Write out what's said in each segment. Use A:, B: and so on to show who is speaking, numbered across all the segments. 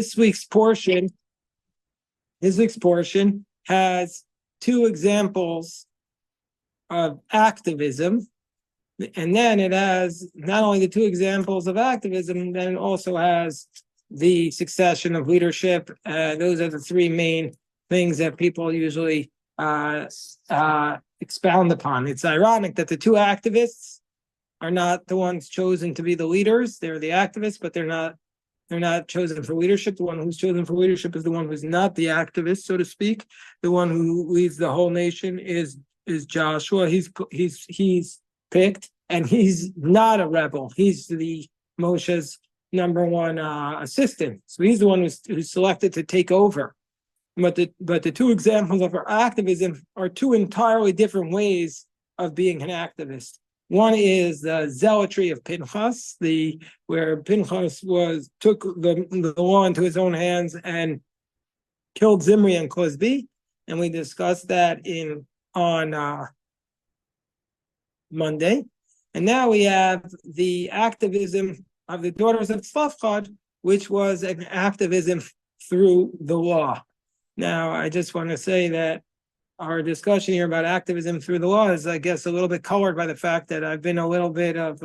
A: This week's portion has two examples of activism, and then it has not only the two examples of activism, then it also has the succession of leadership. Those are the three main things that people usually expound upon. It's ironic that the two activists are not the ones chosen to be the leaders. They're the activists, but they're not chosen for leadership. The one who's chosen for leadership is the one who's not the activist, so to speak. The one who leads the whole nation is Joshua. He's picked, and he's not a rebel. He's the Moshe's number one assistant. So he's the one who's selected to take over. But the two examples of our activism are two entirely different ways of being an activist. One is the zealotry of Pinchas, where Pinchas took the law into his own hands and killed Zimri and Cosby, and we discussed that on Monday. And now we have the activism of the daughters of Tzlofchad, which was an activism through the law. Now, I just want to say that our discussion here about activism through the law is, I guess, a little bit colored by the fact that I've been a little bit of,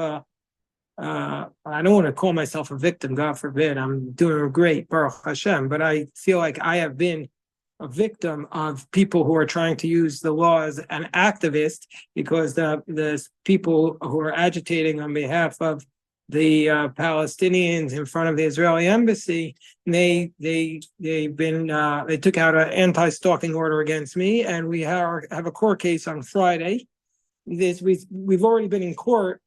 A: I don't want to call myself a victim, God forbid. I'm doing great, Baruch Hashem, but I feel like I have been a victim of people who are trying to use the law as an activist, because the people who are agitating on behalf of the Palestinians in front of the Israeli embassy, they took out an anti-stalking order against me, and we have a court case on Friday. We've already been in court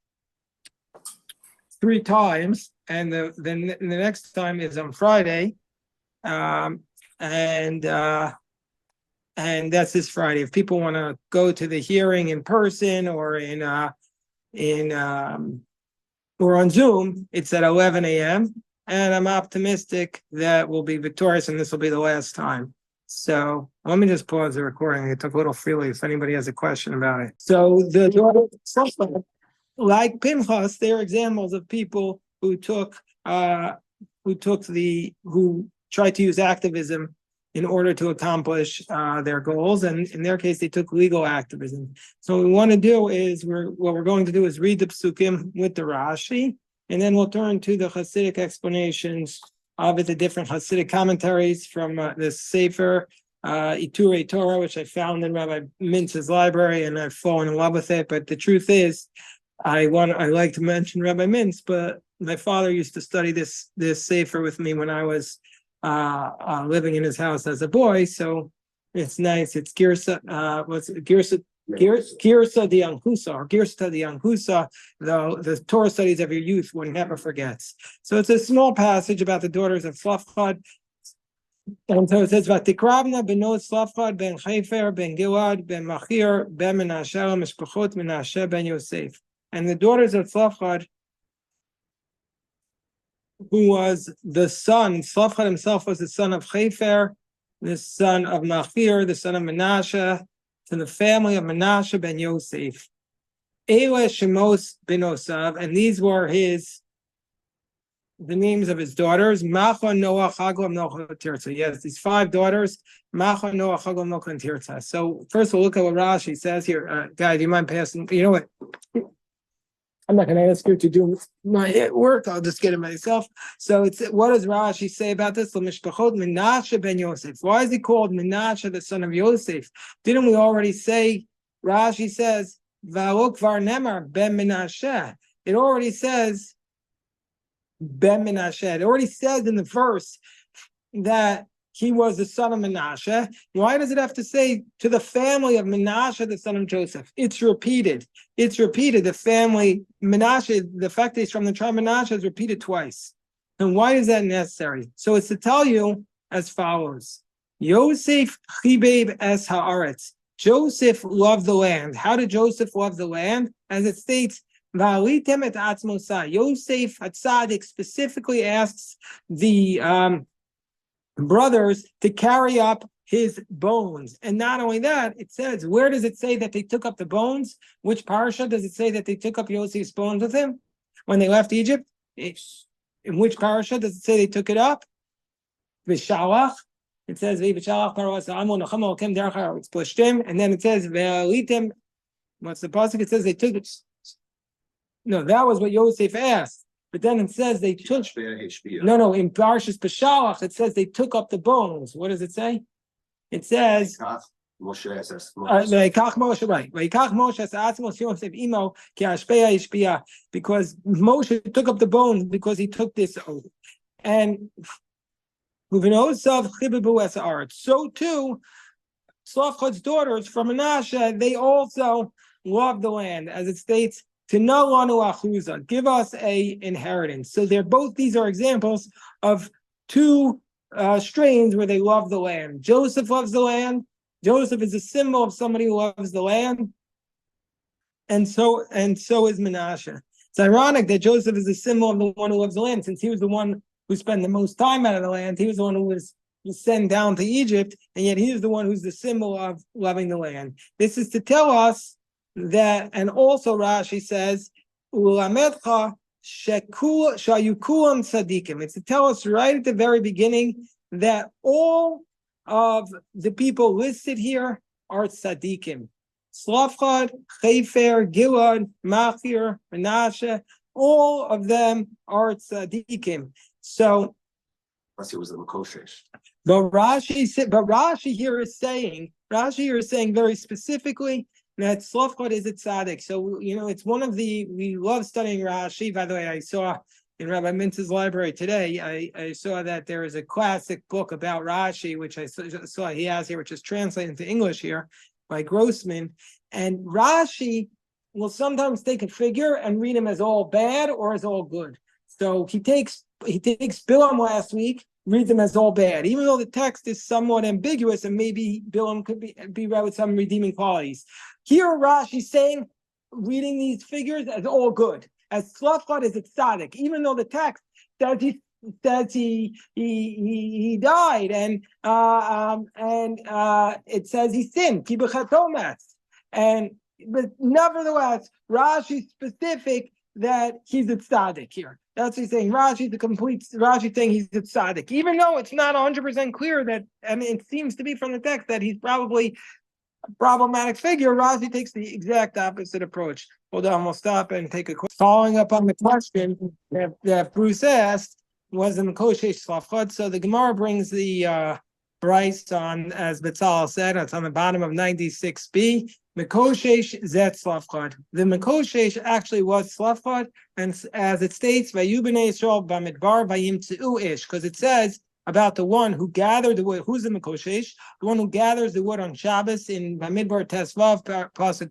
A: 3 times, and the next time is on Friday, and that's this Friday. If people want to go to the hearing in person or or on Zoom, it's at 11 a.m. And I'm optimistic that we'll be victorious and this will be the last time. So let me just pause the recording. It took a little freely if anybody has a question about it. So like Pinchas, they're examples of people who tried to use activism in order to accomplish their goals, and in their case, they took legal activism. So what we want to do is read the psukim with the Rashi, and then we'll turn to the Hasidic explanations of it, the different Hasidic commentaries from this Sefer, Iturei Torah, which I found in Rabbi Mintz's library, and I've fallen in love with it. But the truth is, I like to mention Rabbi Mintz, but my father used to study this Sefer with me when I was living in his house as a boy, so it's nice. It's Girsa de Ankusa, the Torah studies of your youth one never forgets. So it's a small passage about the daughters of Tzlofchad. And so it says, Vatikrabna benot Tzlofchad ben Chefer ben Gilad ben Machir ben Menashe mishpachot Menashe ben Yosef. And the daughters of Tzlofchad, who was the son, Tzlofchad himself was the son of Chefer, the son of Machir, the son of Menashe, to the family of Menashe ben Yosef. Eile Shemos benosav, and these were the names of his daughters. Macha, Noah, Chaglam, Nocha, Tirza. Yes, these 5 daughters. Macha, Noah, Chaglam, Nocha, and Tirza. So first we'll look at what Rashi says here. Guy, do you mind passing? You know what? I'm not going to ask you to do my work. I'll just get it myself. So what does Rashi say about this? Menashe ben Yosef. Why is he called Menashe, the son of Yosef? Didn't we already say? Rashi says Va'alok var nemar ben Menashe. It already says ben Menashe. It already says in the verse that he was the son of Menashe. Why does it have to say to the family of Menashe, the son of Joseph? It's repeated. The family, Menashe, the fact that he's from the tribe of Menashe is repeated twice. And why is that necessary? So it's to tell you as follows. Yosef chibeb es haaretz. Joseph loved the land. How did Joseph love the land? As it states, Va'alitem et atzmosai. Yosef HaTzadik specifically asks the brothers to carry up his bones. And not only that, it says, where does it say that they took up the bones? Which parasha does it say that they took up Yosef's bones with him when they left Egypt? In which parasha does it say they took it up? Vishalach. It says Vishalach Paras Amon Nachama Kem Derachar. It's Plishtim, and then it says Ve'alitim. What's the pasuk? It says they took it. No, that was what Yosef asked. But then it says they took. No. In Parshas Peshalach, it says they took up the bones. What does it say? It says. Vayikach Moshe, right? Vayikach Moshe as Atzmos Yosef Imo ki Ashpeya Ishpeya, because Moshe took up the bones because he took this oath. And so too, Tzlofchad's daughters from Menashe, they also love the land, as it states, to know lanu achuza, give us a inheritance. So these are examples of two strains where they love the land. Joseph loves the land. Joseph is a symbol of somebody who loves the land, and so is Menashe. It's ironic that Joseph is a symbol of the one who loves the land, since he was the one who spent the most time out of the land. He was the one who was sent down to Egypt, and yet he is the one who's the symbol of loving the land. This is to tell us that, and also Rashi says, "Ulamedcha shayukulam tzadikim." It's to tell us right at the very beginning that all of the people listed here are tzadikim. Tzlofchad, Chefer, Gilad, Machir, Menashe, all of them are tzadikim. So,
B: unless it was the Makoshesh.
A: But Rashi here is saying very specifically that Tzlofchad is a tzaddik. So, it's one of we love studying Rashi. By the way, I saw in Rabbi Mintz's library today, I saw that there is a classic book about Rashi, which I saw he has here, which is translated into English here by Grossman. And Rashi will sometimes take a figure and read him as all bad or as all good. So he takes Bilam last week, reads him as all bad, even though the text is somewhat ambiguous and maybe Bilam could be read with some redeeming qualities. Here Rashi's saying, reading these figures as all good, as Tzlofchad is a tzaddik, even though the text says he died, and it says he sinned, but nevertheless, Rashi's specific that he's a tzaddik here. That's what he's saying. Rashi saying he's a tzaddik, even though it's not 100% clear that, and it seems to be from the text that he's probably a problematic figure. Rashi takes the exact opposite approach. Hold on, we'll stop and take a quick. Following up on the question that Bruce asked, was the Makoshesh Tzlofchad. So the Gemara brings the Bryce on, as Betzalel said, it's on the bottom of 96b. Makoshesh zet Tzlofchad. The Makoshesh actually was Tzlofchad, and as it states, Vayu b'nei Yisrael b'midbar vayimtzeu ish, because it says about the one who gathered the wood. Who's the Makoshesh? The one who gathers the wood on Shabbos in Bamidbar Tesvav pasuk.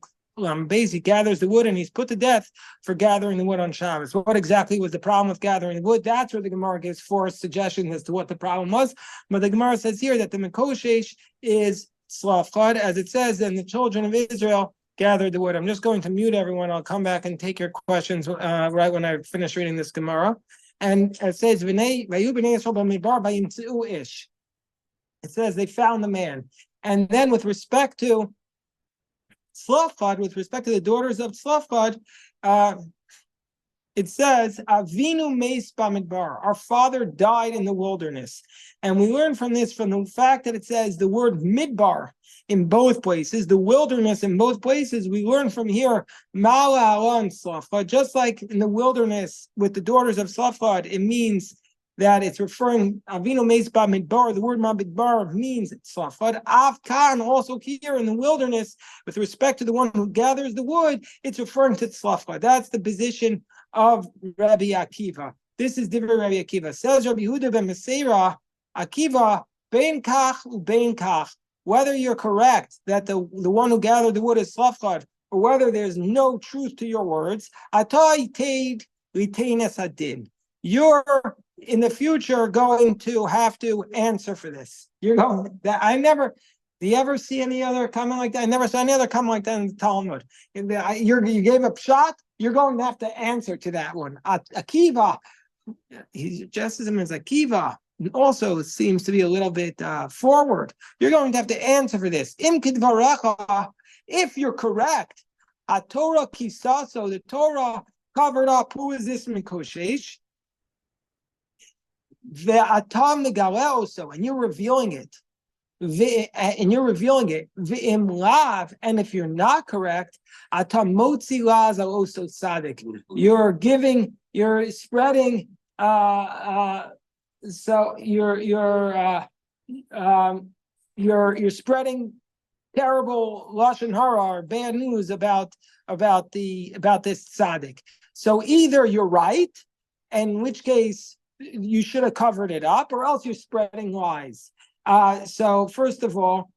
A: Basically gathers the wood, and he's put to death for gathering the wood on Shabbos. What exactly was the problem with gathering the wood? That's where the Gemara gives four suggestions as to what the problem was. But the Gemara says here that the Makoshesh is Tzlofchad, as it says, and the children of Israel gathered the wood. I'm just going to mute everyone. I'll come back and take your questions right when I finish reading this Gemara. And it says, it says they found the man. And then with respect to Tzlofchad, with respect to the daughters of Tzlofchad, it says, Avinu meis bamidbar, our father died in the wilderness. And we learn from this, from the fact that it says the word midbar in both places, the wilderness in both places. We learn from here, Mala alon Tzlofchad, just like in the wilderness with the daughters of Tzlofchad, it means that it's referring, Avinu meis bamidbar, the word bamidbar means Tzlofchad. Avkan, also here in the wilderness, with respect to the one who gathers the wood, it's referring to Tzlofchad. That's the position of Rabbi Akiva. This is Divrei Rabbi Akiva. Says Rabbi Yehuda ben Meseira, Akiva, bein kach ubein kach. Whether you're correct that the one who gathered the wood is Tzlofchad, or whether there's no truth to your words, atay teid liteines hadin. You're in the future going to have to answer for this. You're going that do you ever see any other comment like that? I never saw any other comment like that in the Talmud. You gave a shot, you're going to have to answer to that one. Akiva, he's just as Akiva also seems to be a little bit forward. You're going to have to answer for this. Im kidvarecha, if you're correct, Torah kisaso, the Torah covered up. Who is this Mikoshesh? Ve'atam megaleo, and you're revealing it. And you're revealing it. V'im lav, and if you're not correct, atam motzi laz al oso tzaddik. You're spreading. So you're spreading terrible lashon hara or bad news about this tzaddik. So either you're right, in which case you should have covered it up, or else you're spreading lies. So first of all,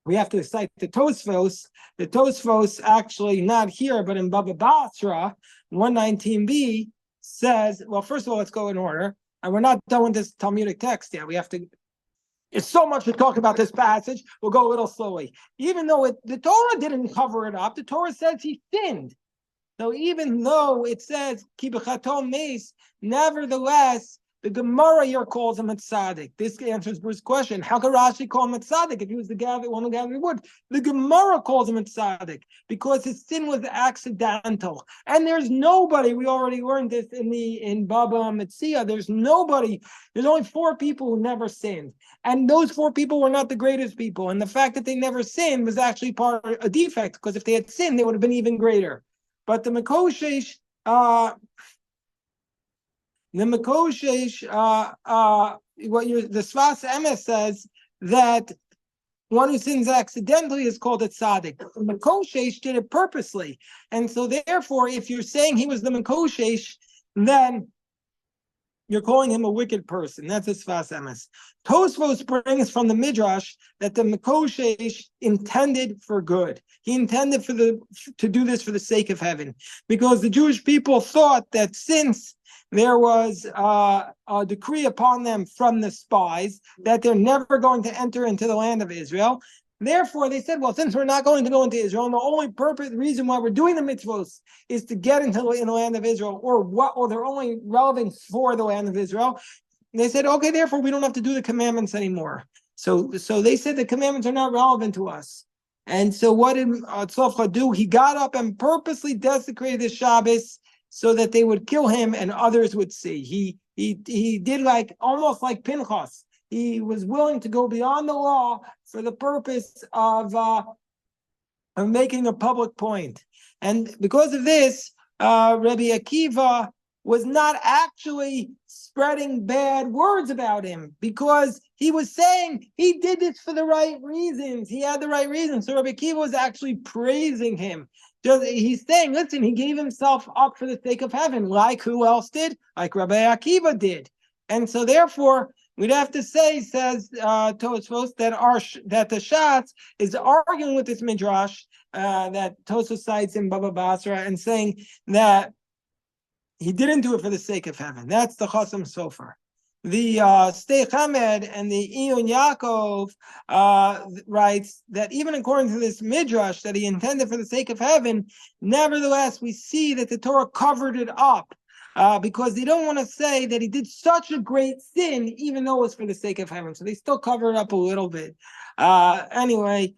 A: we have to cite the Tosfos. The Tosfos actually not here, but in Baba Basra 119b says. Well, first of all, let's go in order, and we're not done with this Talmudic text yet. We have to. It's so much to talk about this passage. We'll go a little slowly. Even though the Torah didn't cover it up, the Torah says he sinned. So even though it says ki b'chatom meis, nevertheless, the Gemara here calls him a tzaddik. This answers Bruce's question. How could Rashi call him a tzaddik if he was the one who gathered wood? The Gemara calls him a tzaddik because his sin was accidental. And there's nobody, we already learned this in Baba Metzia, there's only 4 people who never sinned. And those 4 people were not the greatest people. And the fact that they never sinned was actually part of a defect, because if they had sinned, they would have been even greater. But the Mekoshesh, the Sfas Emes says that one who sins accidentally is called a tzaddik. The Mekoshesh did it purposely, and so therefore, if you're saying he was the Mekoshesh, then you're calling him a wicked person. That's a Sfas Emes. Tosfos brings from the Midrash that the Mekoshesh intended for good. He intended to do this for the sake of heaven, because the Jewish people thought that since there was a decree upon them from the spies that they're never going to enter into the land of Israel. Therefore, they said, well, since we're not going to go into Israel, and the only reason why we're doing the mitzvos is to get in the land of Israel, or they're only relevant for the land of Israel, they said, okay, therefore we don't have to do the commandments anymore. So they said the commandments are not relevant to us. And so what did Tzlofchad do? He got up and purposely desecrated the Shabbos so that they would kill him and others would see. He did almost like Pinchas. He was willing to go beyond the law for the purpose of making a public point. And because of this, Rabbi Akiva was not actually spreading bad words about him, because he was saying he did this for the right reasons. He had the right reasons. So Rabbi Akiva was actually praising him. He's saying, listen, he gave himself up for the sake of heaven, like who else did? Like Rabbi Akiva did. And so therefore, we'd have to say, says Tosfos, that the Shatz is arguing with this Midrash that Tosfos cites in Baba Basra, and saying that he didn't do it for the sake of heaven. That's the Chasam Sofer. The Steich Hamed and the Iyun Yaakov writes that even according to this Midrash that he intended for the sake of heaven, nevertheless we see that the Torah covered it up because they don't want to say that he did such a great sin even though it was for the sake of heaven. So they still cover it up a little bit. But anyway,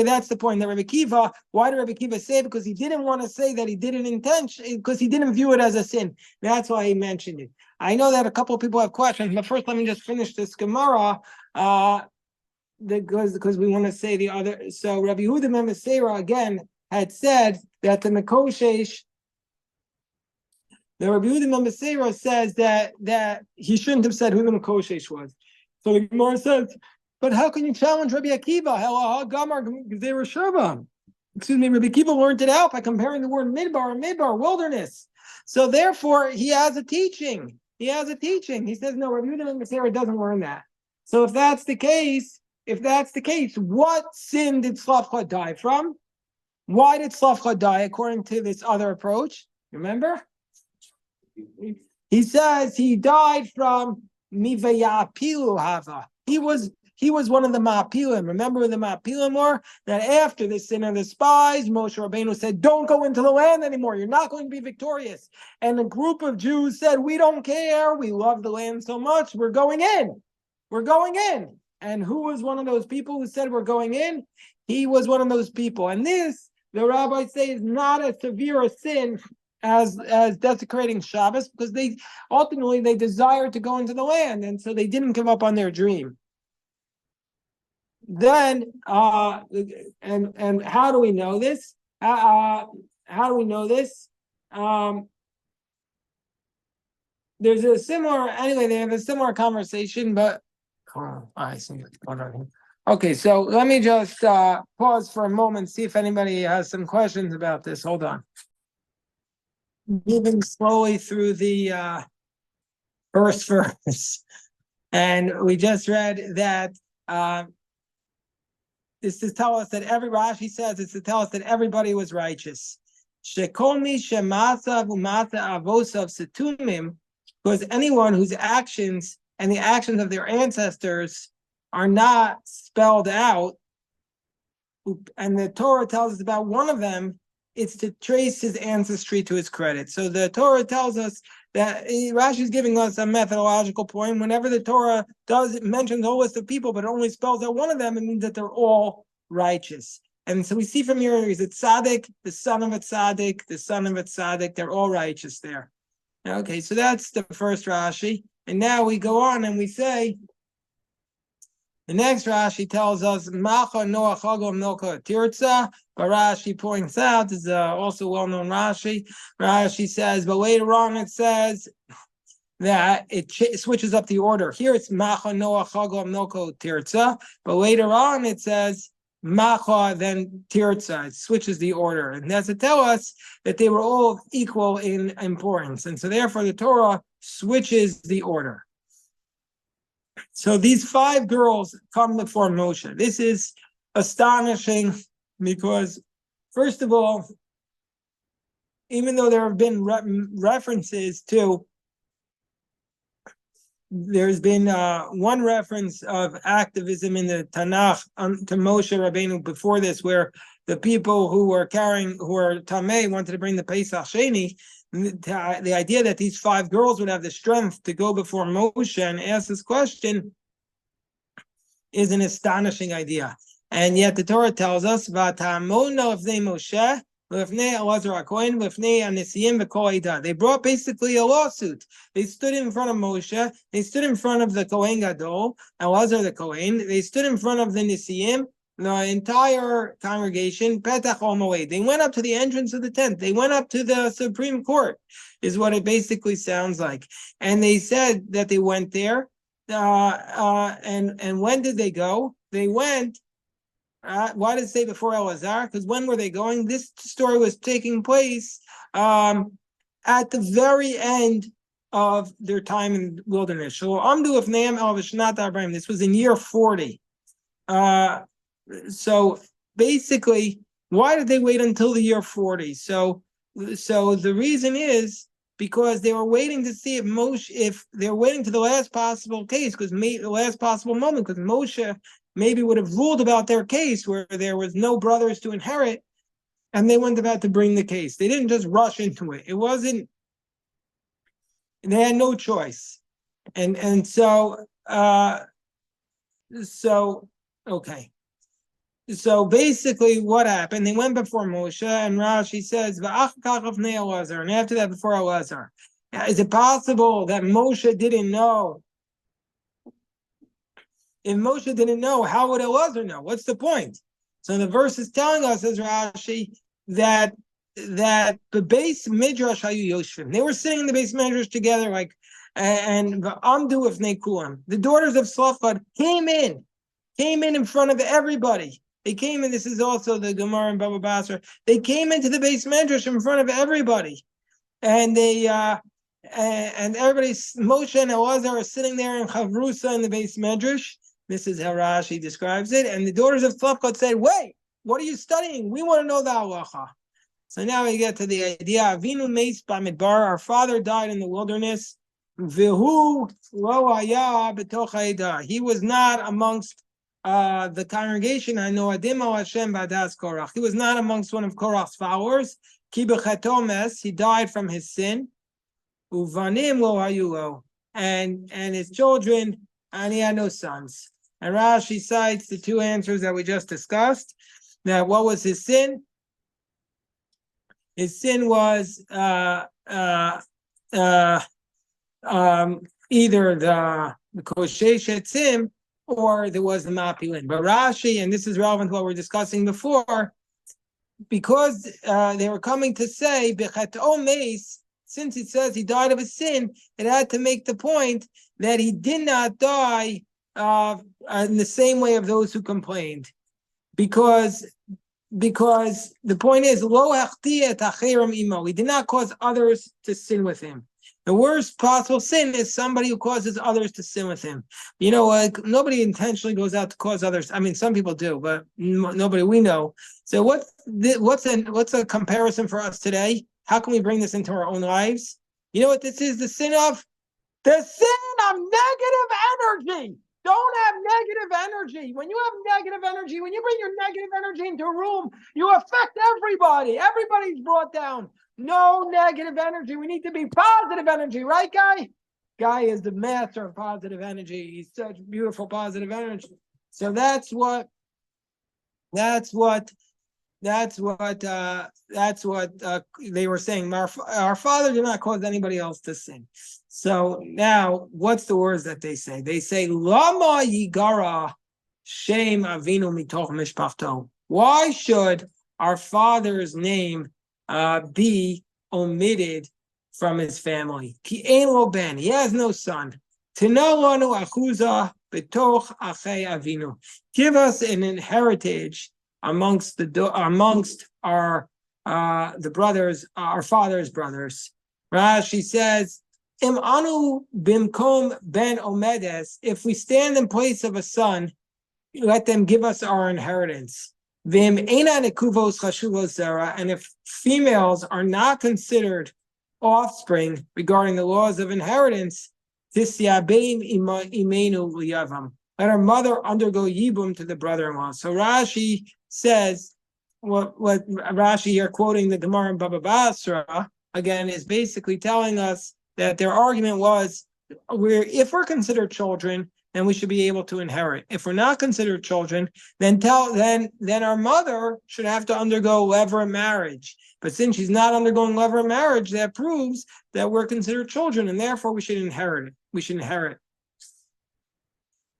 A: that's the point. That Rabbi Akiva, why did Rabbi Akiva say it? Because he didn't want to say that he did it intentionally, because he didn't view it as a sin. That's why he mentioned it. I know that a couple of people have questions, but first let me just finish this Gemara, because we want to say the other. So Rabbi Yehuda ben Meseira again had said that the Mekoshesh, the Rabbi Yehuda ben Meseira says that he shouldn't have said who the Mekoshesh was. So the Gemara says, but how can you challenge Rabbi Akiva? Excuse me, Rabbi Akiva learned it out by comparing the word midbar and midbar, wilderness. So therefore, he has a teaching. He says, no, Rabbi Yehuda ben Meseira doesn't learn that. So if that's the case, what sin did Tzlofchad die from? Why did Tzlofchad die according to this other approach? Remember? He says he died from Mivayapilu Hava. He was one of the Ma'apilim. Remember who the Ma'apilim were? That after the sin of the spies, Moshe Rabbeinu said, don't go into the land anymore. You're not going to be victorious. And a group of Jews said, we don't care. We love the land so much. We're going in. And who was one of those people who said we're going in? He was one of those people. And this the rabbis say is not as severe a sin as desecrating Shabbos, because they ultimately they desired to go into the land, and so they didn't give up on their dream. Then and how do we know this? How do we know this? There's a similar, anyway, they have a similar conversation, but I see what's going on here. Okay, so let me just pause for a moment, see if anybody has some questions about this. Hold on. Moving slowly through the first verse. And we just read that this is to tell us that Rashi says it's to tell us that everybody was righteous. Shekomi shemasa v'masa avosav setumim, because anyone whose actions and the actions of their ancestors are not spelled out, and the Torah tells us about one of them, it's to trace his ancestry to his credit. So the Torah tells us that Rashi is giving us a methodological point. Whenever the Torah it mentions a whole list of people, but it only spells out one of them, it means that they're all righteous. And so we see from here, is it Tzaddik, the son of a Tzaddik, the son of a Tzaddik, they're all righteous there. Okay, so that's the first Rashi. And now we go on and we say, the next Rashi tells us, Macha Noah Chagom Milka Tirza, but Rashi points out, this is also well-known Rashi. Rashi says, but later on it says that it switches up the order. Here it's Macha Noah Chagom Milka Tirza, but later on it says Macha, then Tirza. It switches the order. And that's to tell us that they were all equal in importance. And so therefore the Torah switches the order. So these 5 girls come before Moshe. This is astonishing because, first of all, even though there have been references to, there's been one reference of activism in the Tanakh to Moshe Rabbeinu before this, where the people who were Tameh wanted to bring the Pesach Sheni. The idea that these 5 girls would have the strength to go before Moshe and ask this question is an astonishing idea. And yet the Torah tells us, they brought basically a lawsuit. They stood in front of Moshe, they stood in front of the Kohen Gadol, Elazar the Kohen, they stood in front of the Nisiim, the entire congregation, Petach Ol Moed. They went up to the entrance of the tent. They went up to the Supreme Court, is what it basically sounds like. And they said that they went there. And when did they go? They went. Why did it say before Elazar? Because when were they going? This story was taking place at the very end of their time in the wilderness. This was in year 40. So basically, why did they wait until the year 40? So the reason is because they were waiting to see if they were waiting to the last possible case, the last possible moment, because Moshe maybe would have ruled about their case where there was no brothers to inherit, and they weren't about to bring the case. They didn't just rush into it. It wasn't. They had no choice, and so okay. So basically, what happened? They went before Moshe, and Rashi says, and after that, before Elazar. Is it possible that Moshe didn't know? If Moshe didn't know, how would Elazar know? What's the point? So the verse is telling us, as Rashi, that the base midrash hayu yoshvim. They were sitting in the base midrash together, and amdu if nekulam. The daughters of Tzlofchad came in front of everybody. They came in. This is also the Gemara and Baba Basra. They came into the base midrash in front of everybody, and they and everybody. Moshe and Elazar are sitting there in Chavrusa in the base midrash. This is how Rashi describes it. And the daughters of Tzlofchad said, "Wait, what are you studying? We want to know the halacha." So now we get to the idea. Avinu meis b'midbar. Our father died in the wilderness. V'hu lo haya b'toch ha'edah. He was not amongst the congregation. I know Adim al Hashem b'adas Korach. He was not amongst one of Korach's followers. Ki b'chatomes. He died from his sin. Uvanim lo hayu lo. And his children, and he had no sons. And Rashi cites the 2 answers that we just discussed. Now, what was his sin? His sin was either the kosher shetzim or there was the mapilin. But Rashi, and this is relevant to what we were discussing before, because they were coming to say b'chat'o meis, since it says he died of a sin, it had to make the point that he did not die in the same way of those who complained, because the point is lo hachtiya et acherim imo. He did not cause others to sin with him. The worst possible sin is somebody who causes others to sin with him. You know, like nobody intentionally goes out to cause others. I mean, some people do, but nobody we know. So what's a comparison for us today? How can we bring this into our own lives? You know what this is? The sin of negative energy. Don't have negative energy. When you have negative energy, when you bring your negative energy into a room, you affect everybody. Everybody's brought down. No negative energy. We need to be positive energy, right, Guy? Guy is the master of positive energy. He's such beautiful positive energy. So that's what they were saying. Our Father did not cause anybody else to sin. So now, what's the words that they say? They say, Lama yigara shem avinu mitoch mishpachto. Why should our father's name be omitted from his family? Ki ein lo ben. He has no son. Tino lanu achuza betoch achei avinu. Give us an inheritance amongst our the brothers, our father's brothers. Rashi says, Im anu bimkom ben omedes. If we stand in place of a son, let them give us our inheritance. Vim eina nekuvos chashuvos zera. And if females are not considered offspring regarding the laws of inheritance, tisyabeim imenu liyavam. Let our mother undergo yibum to the brother-in-law. So Rashi says, what Rashi here quoting the Gemara in Baba Basra again is basically telling us that their argument was, if we're considered children, then we should be able to inherit. If we're not considered children, then our mother should have to undergo levirate marriage. But since she's not undergoing levirate marriage, that proves that we're considered children, and therefore we should inherit it. We should inherit.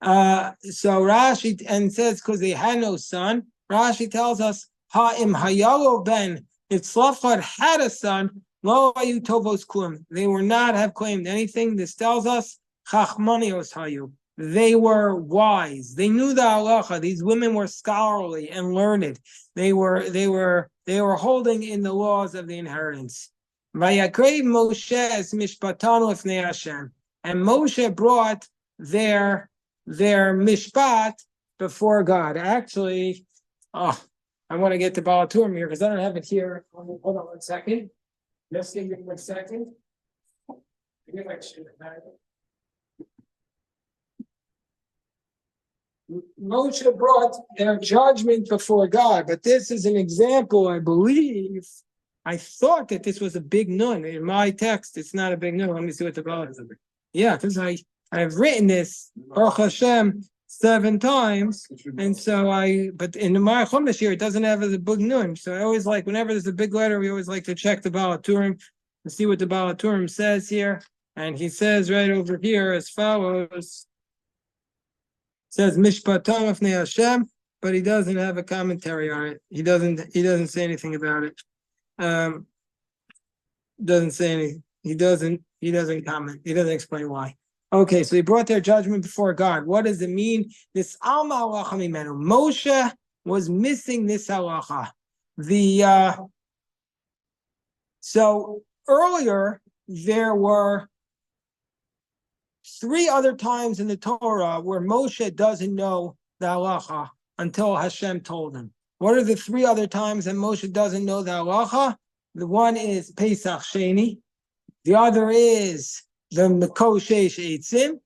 A: So Rashi and says because they had no son, Rashi tells us ha'im hayalo ben. If Tzlofchad had a son, lo ayu tovos klum. They were not have claimed anything. This tells us chachmanios hayu. They were wise. They knew the halacha. These women were scholarly and learned. They were holding in the laws of the inheritance. Vayakrev Moshe es mishpatanu ifnei Hashem. And Moshe brought their mishpat before God. Actually, I want to get to Balaturim here because I don't have it here. Hold on 1 second. Just give me 1 second. Moshe brought their judgment before God, but this is an example, I believe. I thought that this was a big nun. In my text, it's not a big nun. Let me see what the Baal is. Yeah, because I've written this, Baruch Hashem, 7 times, and so but in the Mar Chumash here, it doesn't have the big nun. So I always like, whenever there's a big letter, we always like to check the Balaturim and see what the Balaturim says here. And he says right over here as follows. Says Mishpatam Afnei Hashem, but he doesn't have a commentary on it. He doesn't say anything about it. Doesn't say anything. He doesn't comment. He doesn't explain why. Okay, so he brought their judgment before God. What does it mean? This alma halacha mimenu. Moshe was missing this halacha. So earlier there were 3 other times in the Torah where Moshe doesn't know the halacha until Hashem told him. What are the 3 other times that Moshe doesn't know the halacha? The one is Pesach Sheni. The other is the Mekoshesh Eitzim,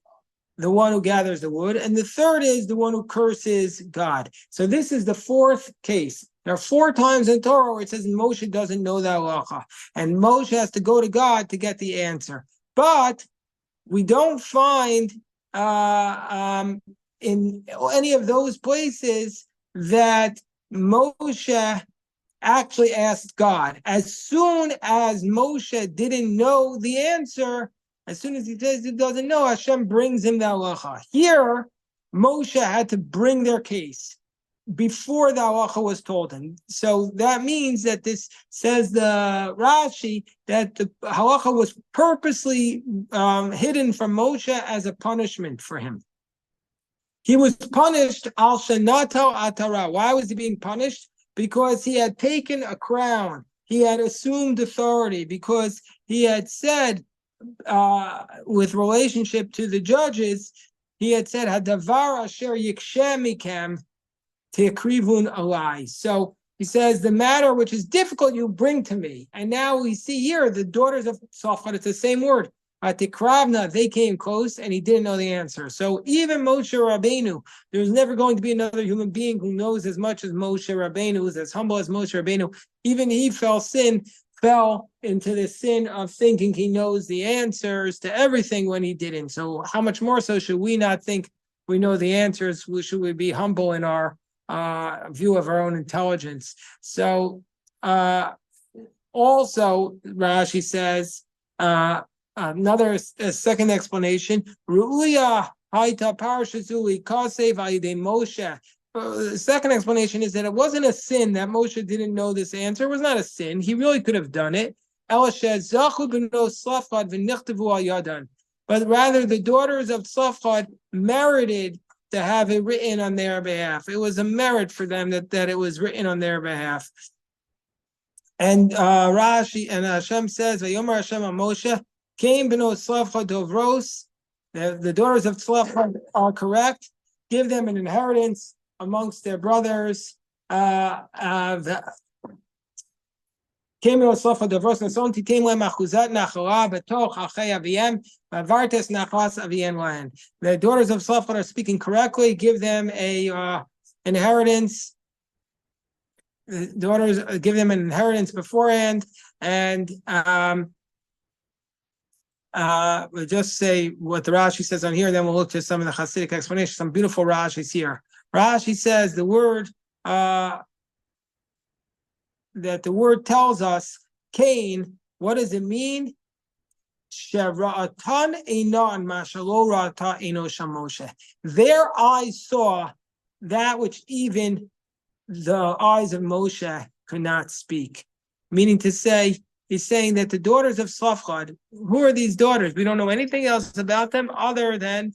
A: the one who gathers the wood. And the third is the one who curses God. So this is the 4th case. There are 4 times in Torah where it says Moshe doesn't know the halacha. And Moshe has to go to God to get the answer. But we don't find in any of those places that Moshe actually asked God. As soon as Moshe didn't know the answer, as soon as he says he doesn't know, Hashem brings him the halacha. Here, Moshe had to bring their case before the halacha was told him. So that means that this says the Rashi that the halacha was purposely hidden from Moshe as a punishment for him. He was punished al shanato atara. Why was he being punished? Because he had taken a crown. He had assumed authority because he had said, with relationship to the judges, he had said, "Hadavar asher yikshe mikem te'akrivun alai." So he says, the matter which is difficult you bring to me. And now we see here the daughters of Tzlofchad, it's the same word. Atikravna, they came close and he didn't know the answer. So even Moshe Rabbeinu, there's never going to be another human being who knows as much as Moshe Rabbeinu, who's as humble as Moshe Rabbeinu. Even he fell into the sin of thinking he knows the answers to everything when he didn't. So how much more so should we not think we know the answers? Should we be humble in our view of our own intelligence? So also Rashi says, another second explanation. Ru'uya haita parashazuli kasev ayidei Moshe. The second explanation is that it wasn't a sin that Moshe didn't know this answer. It was not a sin. He really could have done it. But rather, the daughters of Tzlofchad merited to have it written on their behalf. It was a merit for them that it was written on their behalf. And Rashi and Hashem says, "Vayomer Hashem Moshe." Came b'no Tzlofchad dovros. The daughters of Tzlofchad are correct. Give them an inheritance amongst their brothers. Came b'no Tzlofchad dovros nason titim lem achuzat nachala betoch achei aviem v'avartes nachlas aviem lahen. The daughters of Tzlofchad are speaking correctly. Give them a inheritance. The daughters give them an inheritance beforehand, and we'll just say what the Rashi says on here, then we'll look to some of the Hasidic explanations. Some beautiful Rashis here. Rashi says the word that the word tells us, Cain, what does it mean? Their eyes saw that which even the eyes of Moshe could not speak. Meaning to say, he's saying that the daughters of Tzlofchad, who are these daughters? We don't know anything else about them other than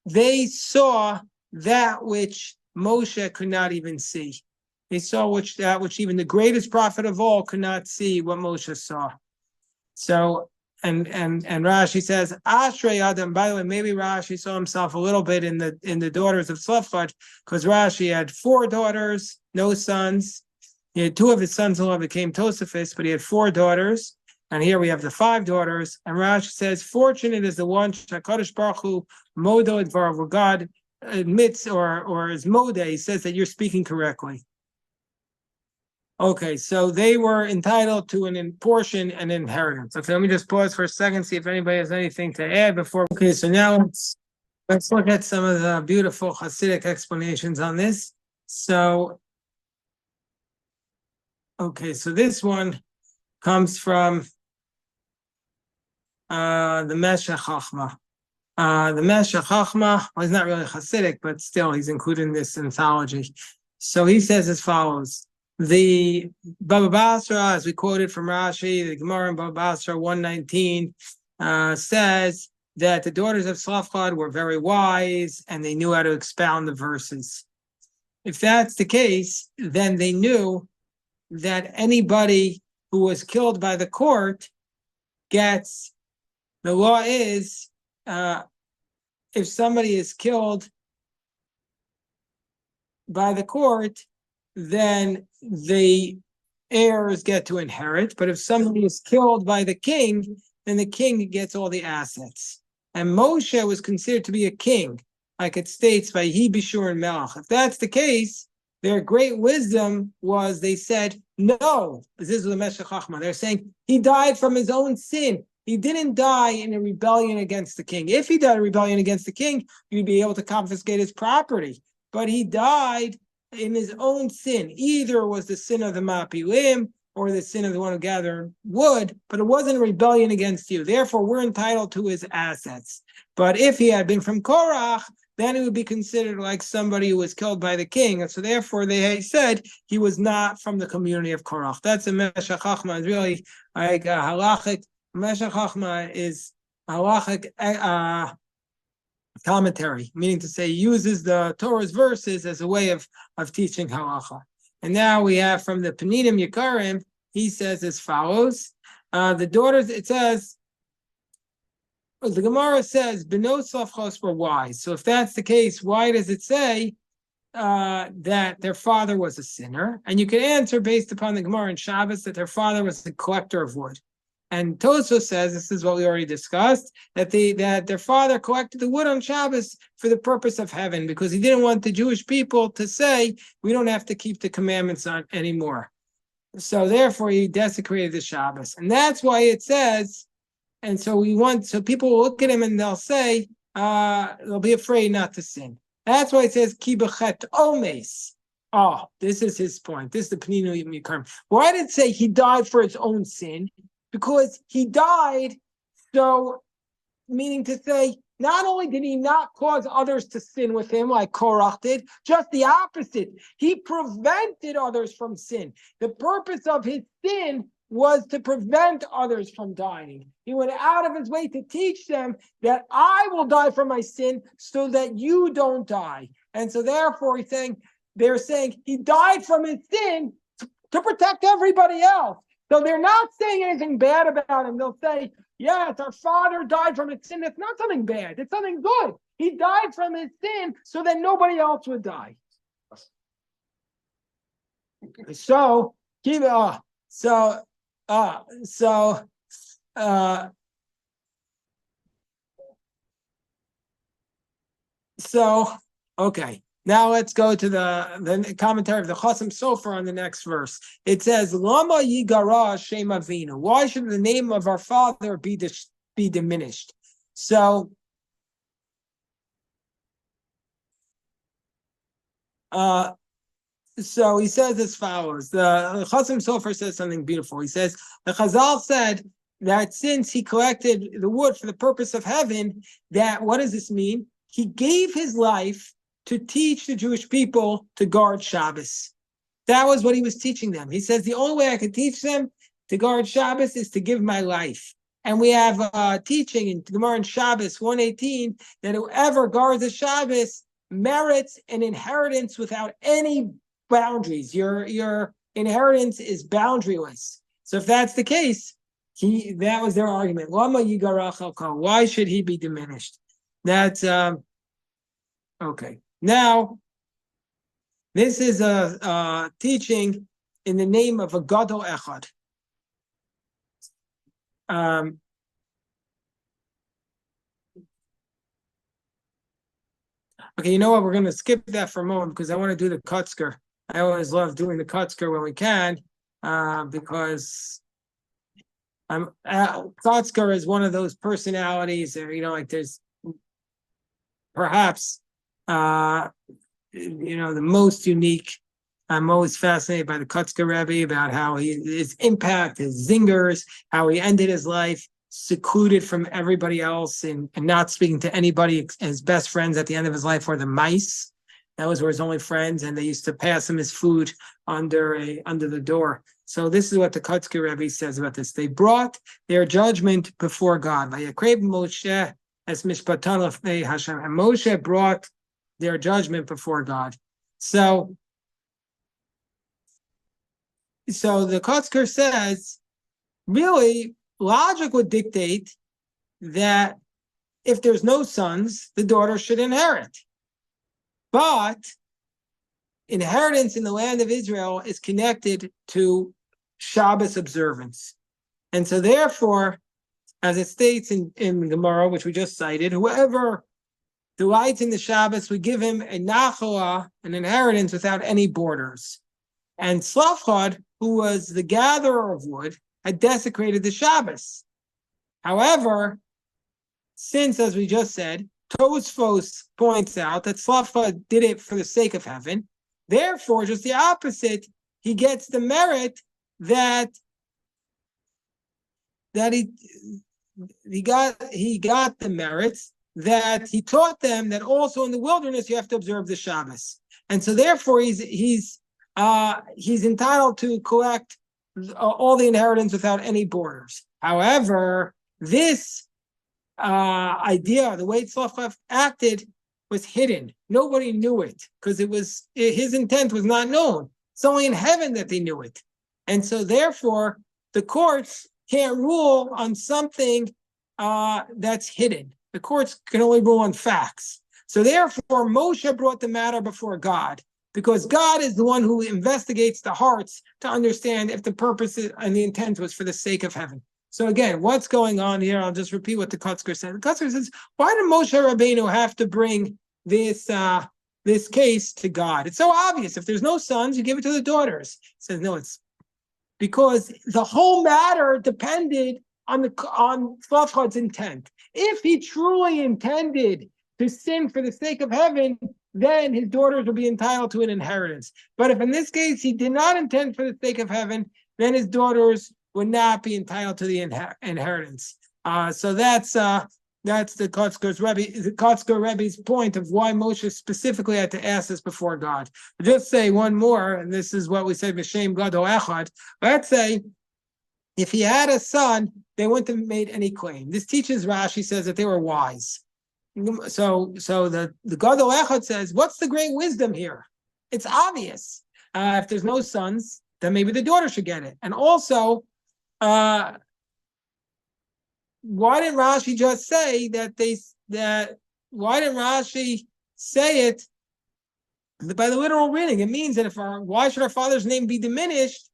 A: they saw that which Moshe could not even see. They saw that which even the greatest prophet of all could not see what Moshe saw. So, and Rashi says, Ashrei Adam. By the way, maybe Rashi saw himself a little bit in the daughters of Tzlofchad, because Rashi had 4 daughters, no sons. He had 2 of his sons who became Tosafis, but he had 4 daughters. And here we have the 5 daughters. And Rashi says, fortunate is the one Shakadosh Baruch Hu Modo Dvar, where God admits or is Moda. He says that you're speaking correctly. Okay, so they were entitled to an portion and inheritance. Okay, let me just pause for a second, see if anybody has anything to add before. Okay, so now let's look at some of the beautiful Hasidic explanations on this. So, okay, so this one comes from the Meshech Chochmah. The Meshech Chochmah, well, he's not really Hasidic, but still he's included in this anthology. So he says as follows. The Baba Basra, as we quoted from Rashi, the Gemara in Baba Basra 119, says that the daughters of Tzlofchad were very wise and they knew how to expound the verses. If that's the case, then they knew that anybody who was killed by the court gets, the law is, if somebody is killed by the court, then the heirs get to inherit. But if somebody is killed by the king, then the king gets all the assets. And Moshe was considered to be a king, like it states by He Bishur and Melech. If that's the case, their great wisdom was they said, no, this is the Meshech Chochmah. They're saying he died from his own sin. He didn't die in a rebellion against the king. If he died in a rebellion against the king, you'd be able to confiscate his property. But he died in his own sin. Either it was the sin of the Mapilim or the sin of the one who gathered wood, but it wasn't a rebellion against you. Therefore, we're entitled to his assets. But if he had been from Korach, then it would be considered like somebody who was killed by the king. And so therefore they said he was not from the community of Korach. That's a Meshech Chochmah. It's really like halachic. Meshech Chochmah is halachic commentary, meaning to say uses the Torah's verses as a way of teaching halacha. And now we have from the Peninim Yikarim, he says as follows. The daughters, it says, the Gemara says, B'no Tzlofchad were wise. So if that's the case, why does it say that their father was a sinner? And you can answer based upon the Gemara in Shabbos that their father was the collector of wood. And Tosfos says, this is what we already discussed, that their father collected the wood on Shabbos for the purpose of heaven, because he didn't want the Jewish people to say, we don't have to keep the commandments on anymore. So therefore he desecrated the Shabbos. And that's why it says, and so people will look at him and they'll say, they'll be afraid not to sin. That's why it says, Ki b'chet omes. Oh, this is his point. This is the Peninim Yikarim. Why did it say he died for his own sin? Because he died, so meaning to say, not only did he not cause others to sin with him like Korach did, just the opposite. He prevented others from sin. The purpose of his sin was to prevent others from dying. He went out of his way to teach them that I will die for my sin so that you don't die. And so therefore they're saying he died from his sin to protect everybody else. So they're not saying anything bad about him. They'll say, yes, our father died from his sin. It's not something bad. It's something good. He died from his sin so that nobody else would die. So okay. Now let's go to the commentary of the Chasam Sofer on the next verse. It says, Lama Yigara Shem Avinu. Why should the name of our father be diminished? So he says as follows. The Chasam Sofer says something beautiful. He says, the Chazal said that since he collected the wood for the purpose of heaven, that what does this mean? He gave his life to teach the Jewish people to guard Shabbos. That was what he was teaching them. He says, the only way I can teach them to guard Shabbos is to give my life. And we have teaching in Gemara in Shabbos 118 that whoever guards the Shabbos merits an inheritance without any boundaries. Your inheritance is boundaryless. So if that's the case, that was their argument. Lama yigarach al-kol. Why should he be diminished? That's okay. Now, this is a teaching in the name of a Gadol Echad. Okay, you know what? We're going to skip that for a moment because I want to do the Kutzker. I always love doing the Kutzker when we can because Kutzker is one of those personalities, like there's perhaps the most unique. I'm always fascinated by the Kutzker Rebbe, about how his impact, his zingers, how he ended his life secluded from everybody else and not speaking to anybody. His best friends at the end of his life were the mice. That were his only friends, and they used to pass him his food under the door. So this is what the Kutzker Rebbe says about this. They brought their judgment before God. Vayakreb Moshe as mishpatan lefnei Hashem. And Moshe brought their judgment before God. So the Kutzker says, really, logic would dictate that if there's no sons, the daughter should inherit. But inheritance in the land of Israel is connected to Shabbos observance. And so therefore, as it states in Gemara, which we just cited, whoever delights in the Shabbos, we give him a nachala, an inheritance without any borders. And Tzlofchad, who was the gatherer of wood, had desecrated the Shabbos. However, since, as we just said, Tosfos points out that Tzlofchad did it for the sake of heaven, Therefore, just the opposite, he gets the merit that he got the merits that he taught them that also in the wilderness you have to observe the Shabbos, and so therefore he's entitled to collect all the inheritance without any borders. However, this idea, the way Tzlofchad acted, was hidden. Nobody knew it because his intent was not known. It's only in heaven that they knew it, and so therefore the courts can't rule on something that's hidden. The courts can only rule on facts. So therefore, Moshe brought the matter before God, because God is the one who investigates the hearts to understand if the purpose and the intent was for the sake of heaven. So again, what's going on here? I'll just repeat what the Kotzker said. The Kotzker says, why did Moshe Rabbeinu have to bring this case to God? It's so obvious. If there's no sons, you give it to the daughters. He says, no, it's because the whole matter depended on Tzlofchad's intent. If he truly intended to sin for the sake of heaven, then his daughters would be entitled to an inheritance. But if in this case he did not intend for the sake of heaven, then his daughters would not be entitled to the inheritance. So that's the Kotzker Rebbe's point of why Moshe specifically had to ask this before God. I'll just say one more, and this is what we said, V'shem Gadol Echad. Let's say if he had a son, they wouldn't have made any claim. This teaches, Rashi says, that they were wise. So the Gadol Echad says, what's the great wisdom here? It's obvious. If there's no sons, then maybe the daughter should get it. And also, why didn't Rashi just say why didn't Rashi say it by the literal reading? It means that why should our father's name be diminished?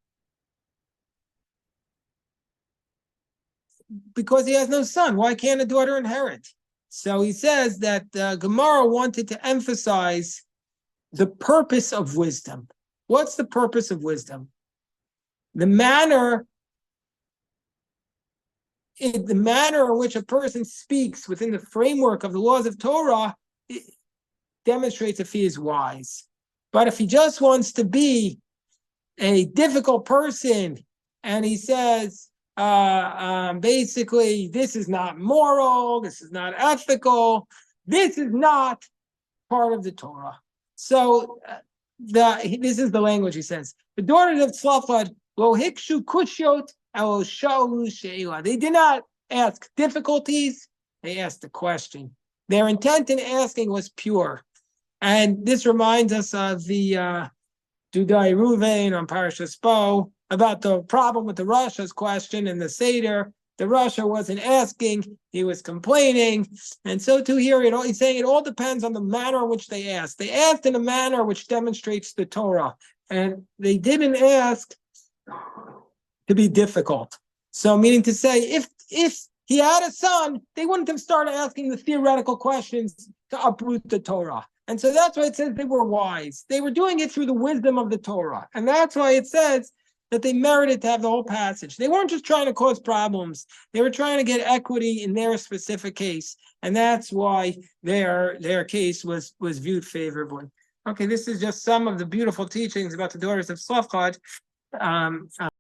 A: Because he has no son. Why can't a daughter inherit? So he says that Gemara wanted to emphasize the purpose of wisdom. What's the purpose of wisdom? The manner in which a person speaks within the framework of the laws of Torah demonstrates if he is wise. But if he just wants to be a difficult person and he says, basically, this is not moral, this is not ethical, this is not part of the Torah. So this is the language he says. The daughters of Tzlofchad, lo hikshu kushot, elo shalu sheila. They did not ask difficulties, they asked a question. Their intent in asking was pure. And this reminds us of the Dudai Ruvain on Parashas Bo, about the problem with the Rasha's question in the Seder. The Rasha wasn't asking, he was complaining. And so too here, he's saying it all depends on the manner in which they asked. They asked in a manner which demonstrates the Torah. And they didn't ask to be difficult. So meaning to say, if he had a son, they wouldn't have started asking the theoretical questions to uproot the Torah. And so that's why it says they were wise. They were doing it through the wisdom of the Torah. And that's why it says that they merited to have the whole passage. They weren't just trying to cause problems. They were trying to get equity in their specific case. And that's why their case was viewed favorably. Okay, this is just some of the beautiful teachings about the daughters of Tzlofchad.